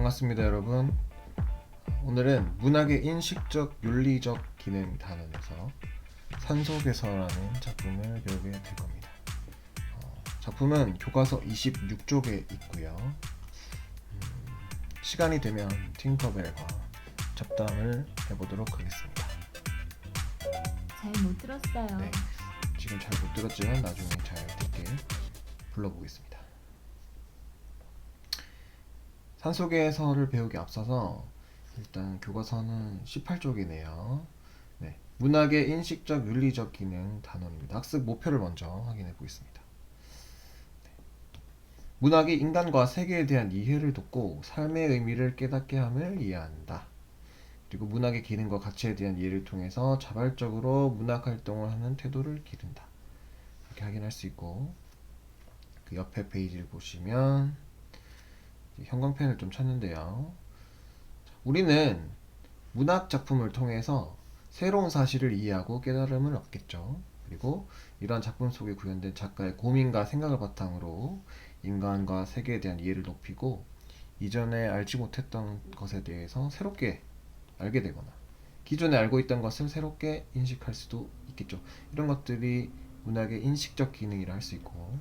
반갑습니다, 여러분. 오늘은 문학의 인식적 윤리적 기능 단원에서 산속에서라는 작품을 배우게 될 겁니다. 작품은 교과서 26쪽에 있고요. 시간이 되면 팅커벨과 잡담을 해보도록 하겠습니다. 잘 못 들었어요. 네, 지금 잘 못 들었지만 나중에 잘 듣게 불러보겠습니다. 산속에서를 배우기 앞서서 일단 교과서는 18쪽이네요. 네, 문학의 인식적 윤리적 기능 단원입니다. 학습 목표를 먼저 확인해 보겠습니다. 네. 문학이 인간과 세계에 대한 이해를 돕고 삶의 의미를 깨닫게 함을 이해한다. 그리고 문학의 기능과 가치에 대한 이해를 통해서 자발적으로 문학 활동을 하는 태도를 기른다. 이렇게 확인할 수 있고, 그 옆에 페이지를 보시면 형광펜을 좀 찾는데요. 우리는 문학 작품을 통해서 새로운 사실을 이해하고 깨달음을 얻겠죠. 그리고 이러한 작품 속에 구현된 작가의 고민과 생각을 바탕으로 인간과 세계에 대한 이해를 높이고 이전에 알지 못했던 것에 대해서 새롭게 알게 되거나 기존에 알고 있던 것을 새롭게 인식할 수도 있겠죠. 이런 것들이 문학의 인식적 기능이라 할 수 있고,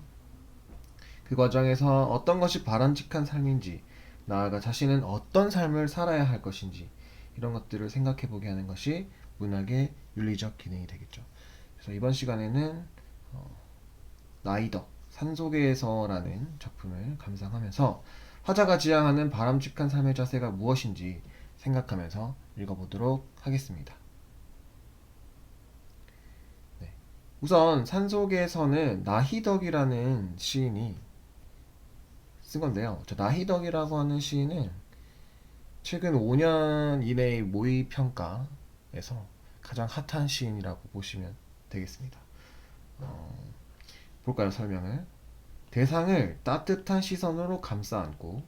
그 과정에서 어떤 것이 바람직한 삶인지, 나아가 자신은 어떤 삶을 살아야 할 것인지, 이런 것들을 생각해 보게 하는 것이 문학의 윤리적 기능이 되겠죠. 그래서 이번 시간에는 나이덕 산속에서라는 작품을 감상하면서 화자가 지향하는 바람직한 삶의 자세가 무엇인지 생각하면서 읽어보도록 하겠습니다. 네. 우선 산속에서는 나희덕이라는 시인이 쓴 건데요. 저 나희덕이라고 하는 시인은 최근 5년 이내의 모의평가에서 가장 핫한 시인이라고 보시면 되겠습니다. 볼까요, 설명을? 대상을 따뜻한 시선으로 감싸 안고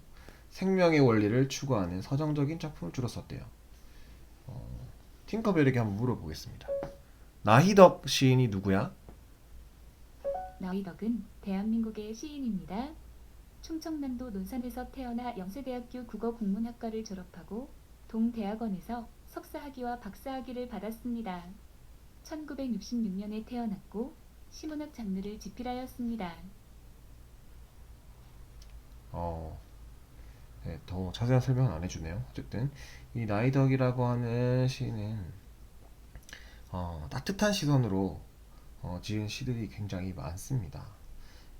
생명의 원리를 추구하는 서정적인 작품을 주로 썼대요. 팅커벨에게 한번 물어보겠습니다. 나희덕 시인이 누구야? 나이덕은 대한민국의 시인입니다. 충청남도 논산에서 태어나 영세대학교 국어국문학과를 졸업하고 동대학원에서 석사학위와 박사학위를 받았습니다. 1966년에 태어났고 시문학 장르를 집필하였습니다. 네, 더 자세한 설명은 안 해주네요. 어쨌든 이 나이덕이라고 하는 시인은 따뜻한 시선으로 지은 시들이 굉장히 많습니다.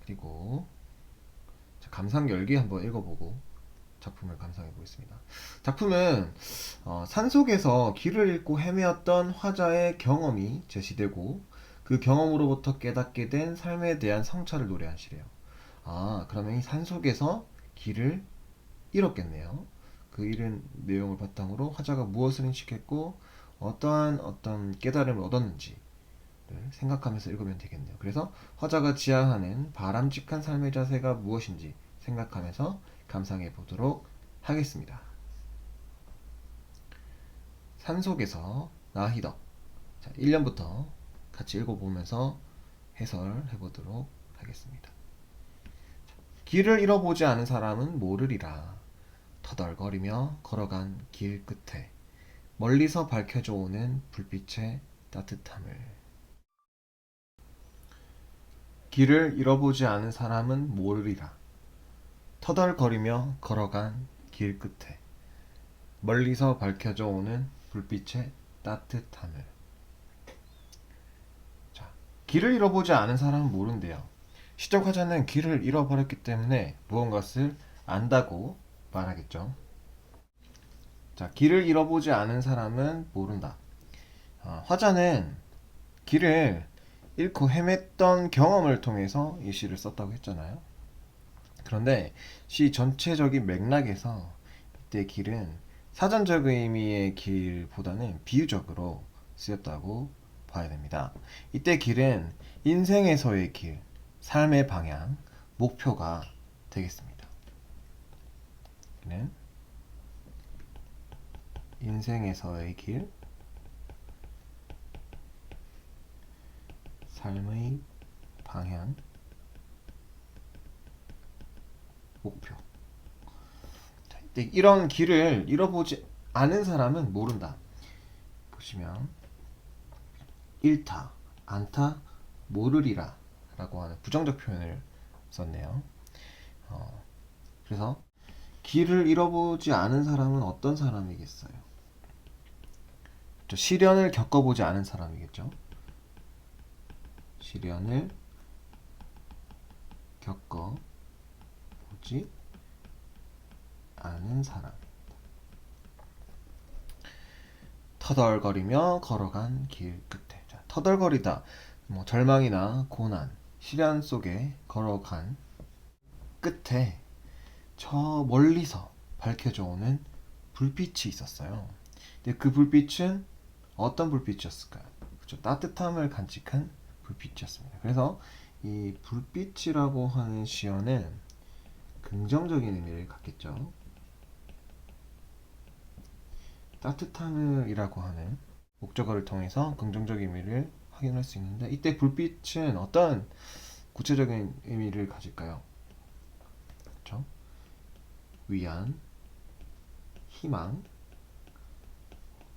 그리고 감상열기 한번 읽어보고 작품을 감상해 보겠습니다. 작품은 산속에서 길을 잃고 헤매었던 화자의 경험이 제시되고 그 경험으로부터 깨닫게 된 삶에 대한 성찰을 노래한 시래요. 그러면 이 산속에서 길을 잃었겠네요. 그 잃은 내용을 바탕으로 화자가 무엇을 인식했고 어떠한 어떤 깨달음을 얻었는지 생각하면서 읽으면 되겠네요. 그래서 화자가 지향하는 바람직한 삶의 자세가 무엇인지 생각하면서 감상해 보도록 하겠습니다. 산속에서 나희덕. 자, 1년부터 같이 읽어보면서 해설해 보도록 하겠습니다. 길을 잃어보지 않은 사람은 모르리라. 터덜거리며 걸어간 길 끝에 멀리서 밝혀져 오는 불빛의 따뜻함을. 길을 잃어보지 않은 사람은 모르리라. 터덜거리며 걸어간 길 끝에 멀리서 밝혀져 오는 불빛의 따뜻함을. 자, 길을 잃어보지 않은 사람은 모른대요. 시적 화자는 길을 잃어버렸기 때문에 무언가를 안다고 말하겠죠. 자, 길을 잃어보지 않은 사람은 모른다. 화자는 길을 잃고 헤맸던 경험을 통해서 이 시를 썼다고 했잖아요. 그런데 시 전체적인 맥락에서 이때 길은 사전적 의미의 길보다는 비유적으로 쓰였다고 봐야 됩니다. 이때 길은 인생에서의 길, 삶의 방향, 목표가 되겠습니다. 길은 인생에서의 길, 삶의 방향, 목표. 근데 이런 길을 잃어보지 않은 사람은 모른다. 보시면 잃다, 않다, 모르리라 라고 하는 부정적 표현을 썼네요. 그래서 길을 잃어보지 않은 사람은 어떤 사람이겠어요? 시련을 겪어보지 않은 사람이겠죠. 시련을 겪어보지 않은 사람. 터덜거리며 걸어간 길 끝에. 자, 터덜거리다. 절망이나 고난, 시련 속에 걸어간 끝에 저 멀리서 밝혀져 오는 불빛이 있었어요. 근데 그 불빛은 어떤 불빛이었을까요? 그렇죠. 따뜻함을 간직한 불빛이었습니다. 그래서 이 불빛이라고 하는 시어는 긍정적인 의미를 갖겠죠. 따뜻함이라고 하는 목적어를 통해서 긍정적인 의미를 확인할 수 있는데, 이때 불빛은 어떤 구체적인 의미를 가질까요? 그렇죠? 위안, 희망,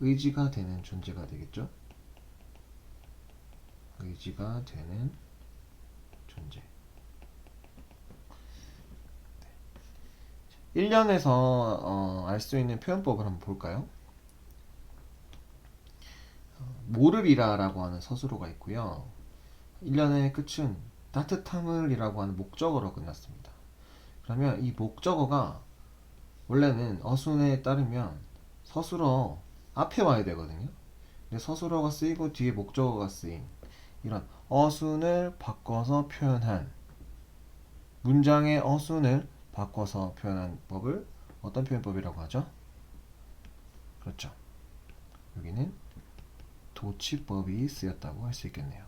의지가 되는 존재가 되겠죠? 의지가 되는 존재. 1년에서 알 수 있는 표현법을 한번 볼까요? 모르리라라고 하는 서술어가 있고요. 1년의 끝은 따뜻함을이라고 하는 목적어로 끝났습니다. 그러면 이 목적어가 원래는 어순에 따르면 서술어 앞에 와야 되거든요. 근데 서술어가 쓰이고 뒤에 목적어가 쓰인 이런 어순을 바꿔서 표현한, 문장의 어순을 바꿔서 표현한 법을 어떤 표현법이라고 하죠? 그렇죠. 여기는 도치법이 쓰였다고 할 수 있겠네요.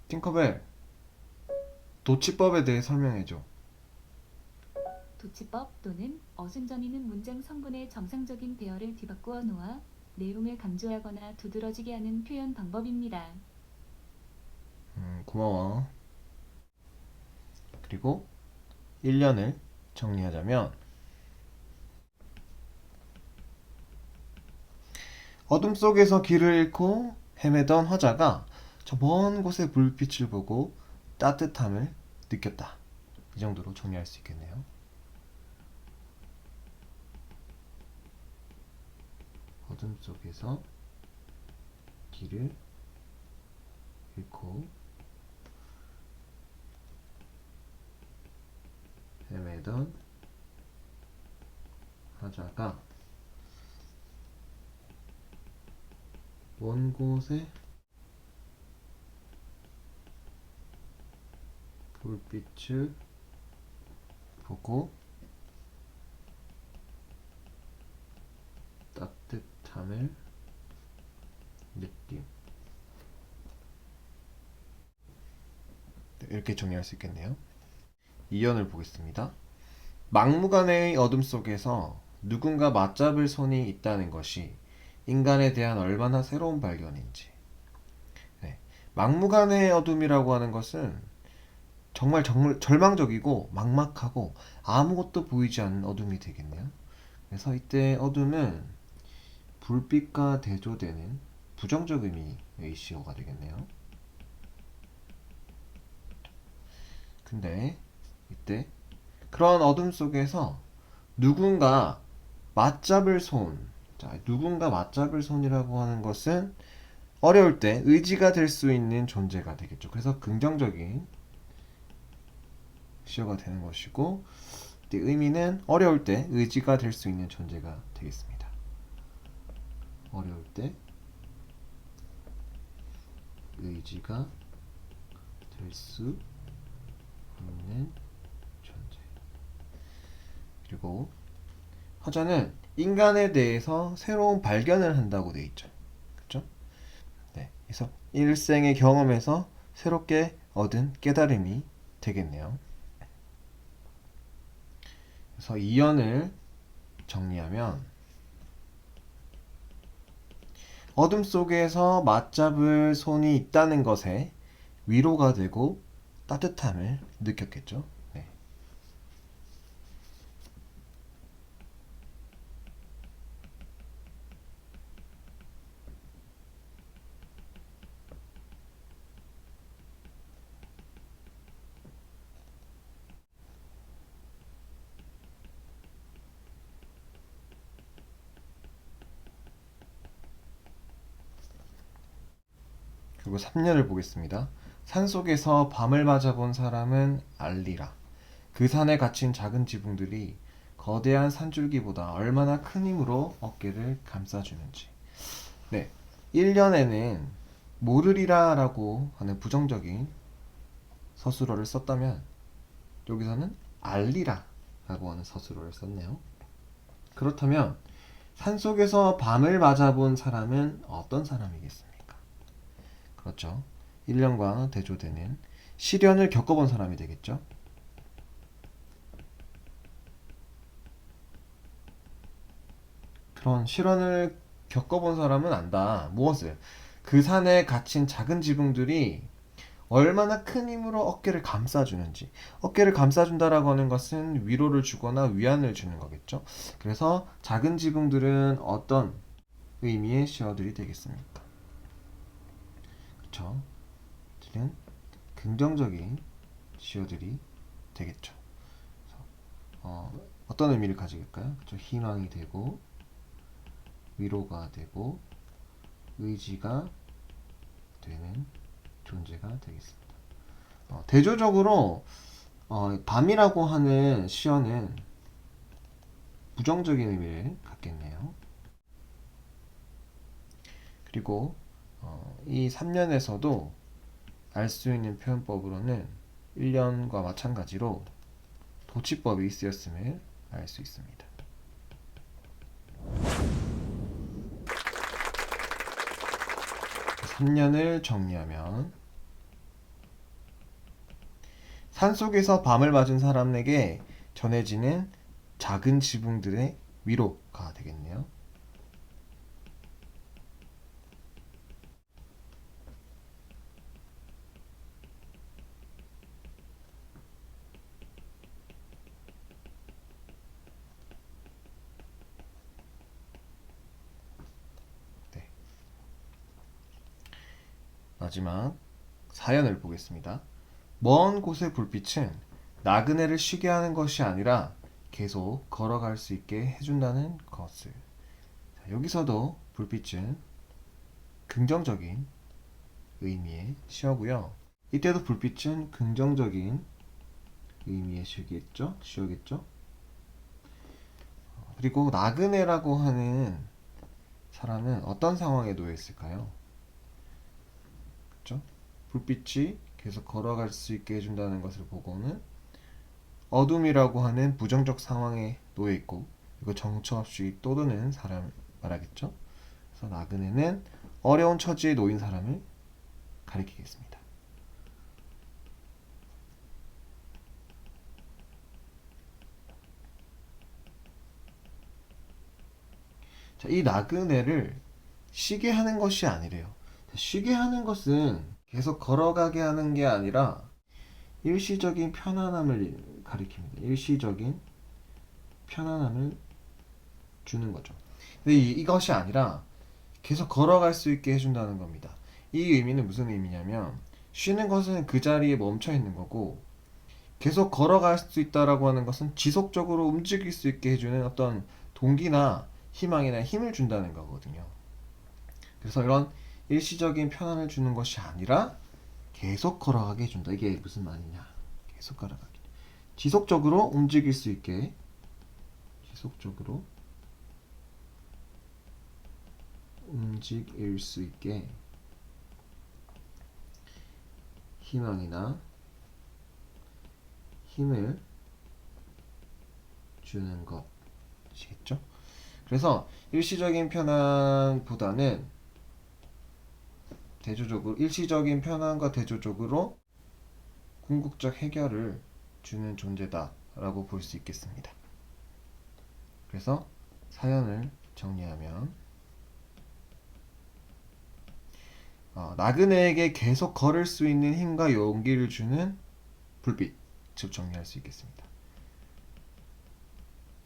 팅커벨, 도치법에 대해 설명해줘. 도치법 또는 어순정의는 문장 성분의 정상적인 배열을 뒤바꾸어 놓아 내용을 강조하거나 두드러지게 하는 표현 방법입니다. 고마워. 그리고 1년을 정리하자면, 어둠 속에서 길을 잃고 헤매던 화자가 저 먼 곳의 불빛을 보고 따뜻함을 느꼈다. 이 정도로 정리할 수 있겠네요. 어둠 속에서 길을 잃고 헤매던 화자가 먼 곳에 불빛을 보고 따뜻함을 느낌. 이렇게 정리할 수 있겠네요. 2연을 보겠습니다. 막무가내의 어둠 속에서 누군가 맞잡을 손이 있다는 것이 인간에 대한 얼마나 새로운 발견인지. 네. 막무가내의 어둠이라고 하는 것은 정말 절망적이고 막막하고 아무것도 보이지 않는 어둠이 되겠네요. 그래서 이때 어둠은 불빛과 대조되는 부정적 의미의 시어가 되겠네요. 근데 이때 그런 어둠 속에서 누군가 맞잡을 손. 자, 누군가 맞잡을 손이라고 하는 것은 어려울 때 의지가 될 수 있는 존재가 되겠죠. 그래서 긍정적인 시어가 되는 것이고, 이때 의미는 어려울 때 의지가 될 수 있는 존재가 되겠습니다. 어려울 때 의지가 될 수 있는 존재. 그리고 화자는 인간에 대해서 새로운 발견을 한다고 되어 있죠. 그렇죠? 네. 그래서 일생의 경험에서 새롭게 얻은 깨달음이 되겠네요. 그래서 이연을 정리하면, 어둠 속에서 맞잡을 손이 있다는 것에 위로가 되고 따뜻함을 느꼈겠죠. 네. 그리고 3년을 보겠습니다. 산속에서 밤을 맞아본 사람은 알리라. 그 산에 갇힌 작은 지붕들이 거대한 산줄기보다 얼마나 큰 힘으로 어깨를 감싸주는지. 네, 1년에는 모르리라라고 하는 부정적인 서술어를 썼다면 여기서는 알리라라고 하는 서술어를 썼네요. 그렇다면 산속에서 밤을 맞아본 사람은 어떤 사람이겠습니까? 그렇죠. 1년과 대조되는 시련을 겪어본 사람이 되겠죠. 그런 시련을 겪어본 사람은 안다. 무엇을? 그 산에 갇힌 작은 지붕들이 얼마나 큰 힘으로 어깨를 감싸주는지. 어깨를 감싸준다라고 하는 것은 위로를 주거나 위안을 주는 거겠죠. 그래서 작은 지붕들은 어떤 의미의 시어들이 되겠습니까? 그렇죠. 들은 긍정적인 시어들이 되겠죠. 어떤 의미를 가지겠까요? 그렇죠. 희망이 되고 위로가 되고 의지가 되는 존재가 되겠습니다. 대조적으로 밤이라고 하는 시어는 부정적인 의미를 갖겠네요. 그리고 이 3년에서도 알 수 있는 표현법으로는 1년과 마찬가지로 도치법이 쓰였음을 알 수 있습니다. (3년을) 정리하면 산속에서 밤을 맞은 사람에게 전해지는 작은 지붕들의 위로가 되겠네요. 네. 마지막 사연을 보겠습니다. 먼 곳의 불빛은 나그네를 쉬게 하는 것이 아니라 계속 걸어갈 수 있게 해준다는 것을. 자, 여기서도 불빛은 긍정적인 의미의 시어고요. 이때도 불빛은 긍정적인 의미의 시어겠죠. 그리고 나그네라고 하는 사람은 어떤 상황에 놓여 있을까요? 그렇죠? 불빛이 계속 걸어갈 수 있게 해준다는 것을 보고는 어둠이라고 하는 부정적 상황에 놓여 있고 이거 정처 없이 떠드는 사람 말하겠죠. 그래서 나그네는 어려운 처지에 놓인 사람을 가리키겠습니다. 자, 이 나그네를 쉬게 하는 것이 아니래요. 쉬게 하는 것은 계속 걸어가게 하는 게 아니라 일시적인 편안함을 가리킵니다. 일시적인 편안함을 주는 거죠. 근데 이것이 아니라 계속 걸어갈 수 있게 해준다는 겁니다. 이 의미는 무슨 의미냐면 쉬는 것은 그 자리에 멈춰 있는 거고 계속 걸어갈 수 있다라고 하는 것은 지속적으로 움직일 수 있게 해주는 어떤 동기나 희망이나 힘을 준다는 거거든요. 그래서 이런 일시적인 편안을 주는 것이 아니라 계속 걸어가게 해준다. 이게 무슨 말이냐? 계속 걸어가게. 지속적으로 움직일 수 있게, 지속적으로 움직일 수 있게 희망이나 힘을 주는 것이겠죠. 그래서 일시적인 편안보다는 대조적으로 일시적인 편안과 대조적으로 궁극적 해결을 주는 존재다라고 볼 수 있겠습니다. 그래서 사연을 정리하면 나그네에게 계속 걸을 수 있는 힘과 용기를 주는 불빛, 즉 정리할 수 있겠습니다.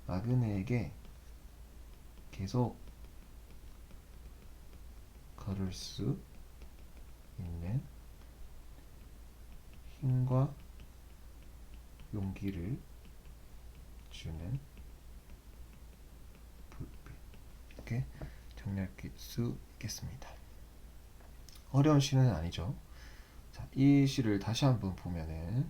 나그네에게 계속 걸을 수 있는 힘과 용기를 주는 불빛. 이렇게 정리할 수 있겠습니다. 어려운 시는 아니죠. 자, 이 시를 다시 한번 보면은,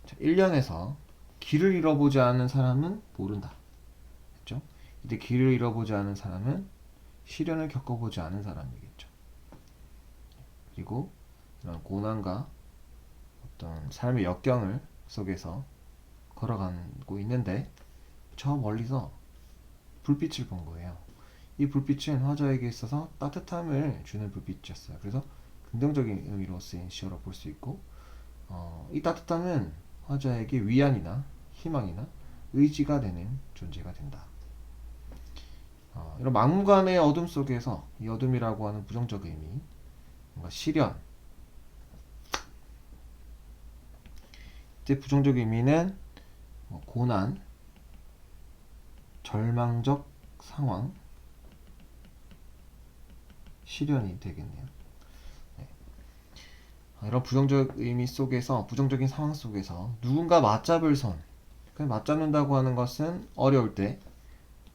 자, 1년에서 길을 잃어보지 않은 사람은 모른다. 했죠? 이때 길을 잃어보지 않은 사람은 시련을 겪어보지 않은 사람이겠죠. 그리고 이런 고난과 어떤 삶의 역경을 속에서 걸어가고 있는데 저 멀리서 불빛을 본 거예요. 이 불빛은 화자에게 있어서 따뜻함을 주는 불빛이었어요. 그래서 긍정적인 의미로 쓰인 시어로 볼 수 있고, 이 따뜻함은 화자에게 위안이나 희망이나 의지가 되는 존재가 된다. 이런 막무가내의 어둠 속에서 이 어둠이라고 하는 부정적 의미, 뭔가 시련, 이때 부정적 의미는 고난, 절망적 상황, 시련이 되겠네요. 네. 이런 부정적 의미 속에서, 부정적인 상황 속에서 누군가 맞잡을 손, 맞잡는다고 하는 것은 어려울 때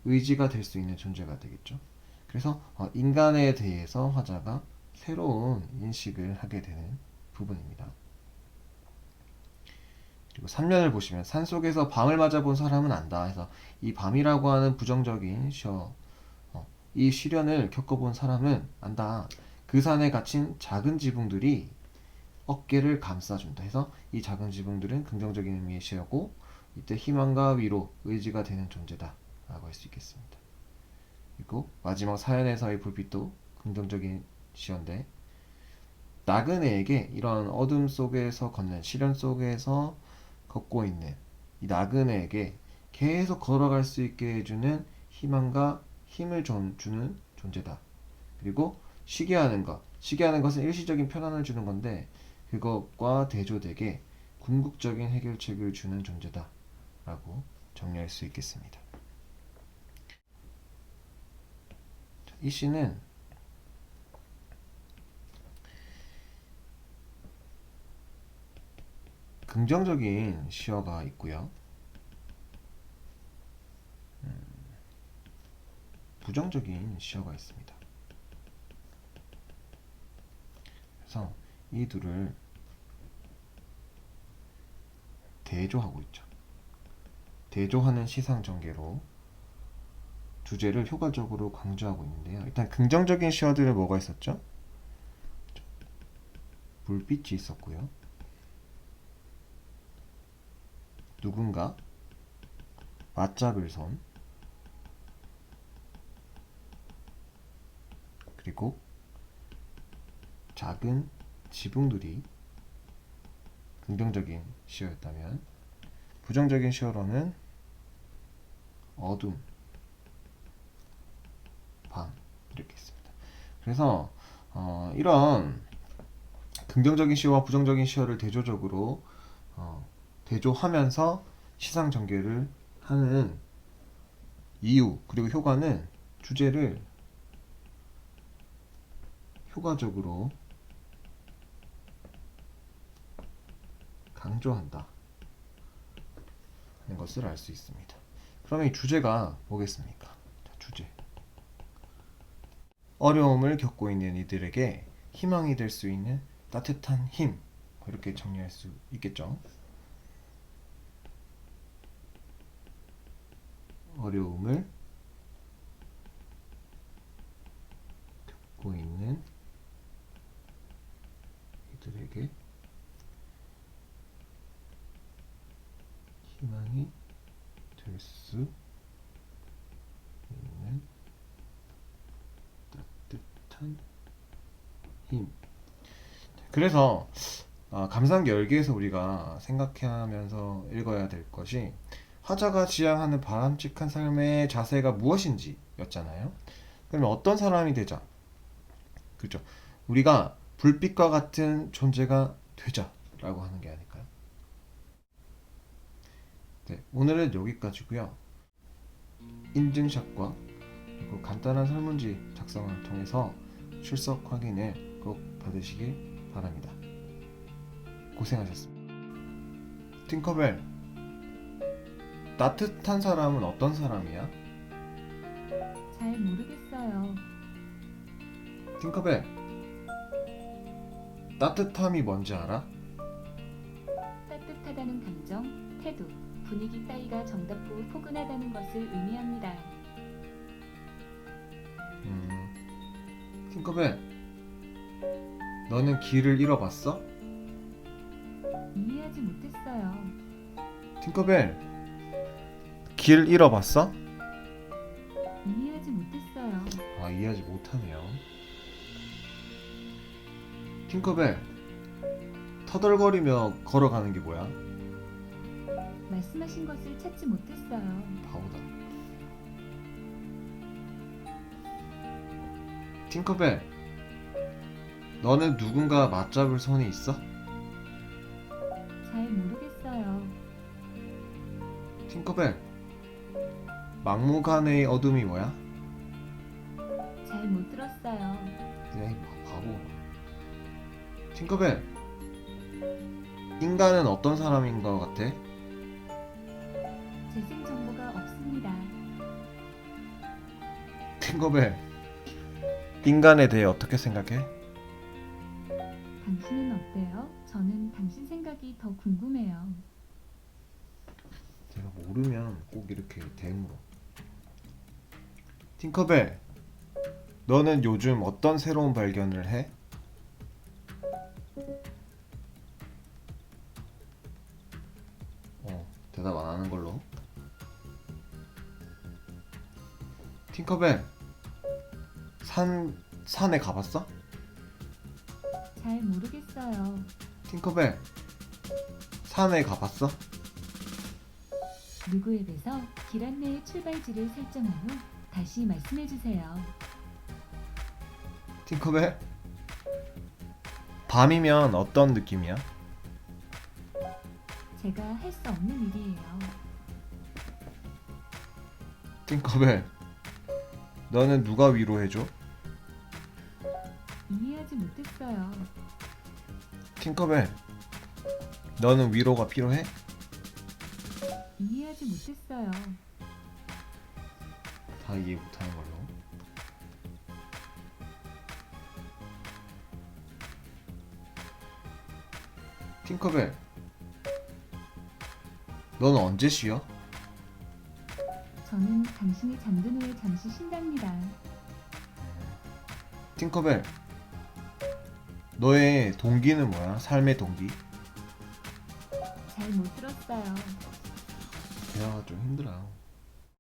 의지가 될 수 있는 존재가 되겠죠. 그래서 인간에 대해서 화자가 새로운 인식을 하게 되는 부분입니다. 그리고 3년을 보시면 산속에서 밤을 맞아본 사람은 안다 해서 이 밤이라고 하는 부정적인 이 시련을 겪어본 사람은 안다. 그 산에 갇힌 작은 지붕들이 어깨를 감싸준다 해서 이 작은 지붕들은 긍정적인 의미의 시어고 이때 희망과 위로, 의지가 되는 존재다 라고 할 수 있겠습니다. 그리고 마지막 사연에서의 불빛도 긍정적인 시어인데, 나그네에게 이런 어둠 속에서 걷는, 시련 속에서 걷고 있는 이 나그네에게 계속 걸어갈 수 있게 해주는 희망과 힘을 주는 존재다. 그리고 시기하는 것은 일시적인 편안을 주는 건데 그것과 대조되게 궁극적인 해결책을 주는 존재다 라고 정리할 수 있겠습니다. 이 시는 긍정적인 시어가 있고요, 부정적인 시어가 있습니다. 그래서 이 둘을 대조하고 있죠. 대조하는 시상 전개로 주제를 효과적으로 강조하고 있는데요. 일단 긍정적인 시어들은 뭐가 있었죠? 불빛이 있었고요. 누군가 맞잡을 손, 그리고 작은 지붕들이 긍정적인 시어였다면, 부정적인 시어로는 어둠, 밤 이렇게 있습니다. 그래서 이런 긍정적인 시어와 부정적인 시어를 대조적으로 대조하면서 시상 전개를 하는 이유, 그리고 효과는 주제를 효과적으로 강조한다 하는 것을 알 수 있습니다. 그러면 이 주제가 뭐겠습니까? 자, 주제. 어려움을 겪고 있는 이들에게 희망이 될 수 있는 따뜻한 힘, 이렇게 정리할 수 있겠죠. 어려움을 겪고 있는 이들에게 희망이 될 수 있는 따뜻한 힘. 그래서 감상기 열기에서 우리가 생각하면서 읽어야 될 것이, 화자가 지향하는 바람직한 삶의 자세가 무엇인지 였잖아요. 그러면 어떤 사람이 되자, 그렇죠? 우리가 불빛과 같은 존재가 되자라고 하는 게 아닐까요? 네, 오늘은 여기까지고요. 인증샷과 그리고 간단한 설문지 작성을 통해서 출석 확인을 꼭 받으시길 바랍니다. 고생하셨습니다. 팅커벨, 따뜻한 사람은 어떤 사람이야? 잘 모르겠어요. 팅커벨, 따뜻함이 뭔지 알아? 따뜻하다는 감정, 태도, 분위기 따위가 정답고 포근하다는 것을 의미합니다. 팅커벨, 너는 길을 잃어봤어? 이해하지 못했어요. 팅커벨, 길 잃어봤어? 이해하지 못했어요. 아, 이해하지 못하네요. 팅커벨, 터덜거리며 걸어가는 게 뭐야? 말씀하신 것을 찾지 못했어요. 바보다. 팅커벨, 너는 누군가 맞잡을 손이 있어? 잘 모르겠어요. 팅커벨, 막무가내의 어둠이 뭐야? 잘 못 들었어요. 야, 이 바보. 팅커벨, 인간은 어떤 사람인 것 같아? 재생 정보가 없습니다. 팅커벨, 인간에 대해 어떻게 생각해? 당신은 어때요? 저는 당신 생각이 더 궁금해요. 제가 모르면 꼭 이렇게 대물어. 팅커벨, 너는 요즘 어떤 새로운 발견을 해? 대답 안 하는 걸로. 팅커벨, 산에 가봤어? 잘 모르겠어요. 팅커벨, 산에 가봤어? 누구 앱에서 길 안내의 출발지를 설정한 후 다시 말씀해 주세요. 팅커벨, 밤이면 어떤 느낌이야? 제가 할 수 없는 일이에요. 팅커벨, 너는 누가 위로해줘? 이해하지 못했어요. 팅커벨, 너는 위로가 필요해? 이해하지 못했어요. 다 이해 못하는 걸로. 팅커벨, 너는 언제 쉬어? 저는 당신이 잠든 후에 잠시 쉰답니다. 팅커벨, 너의 동기는 뭐야? 삶의 동기? 잘 못 들었어요. 대화가 좀 힘들어요.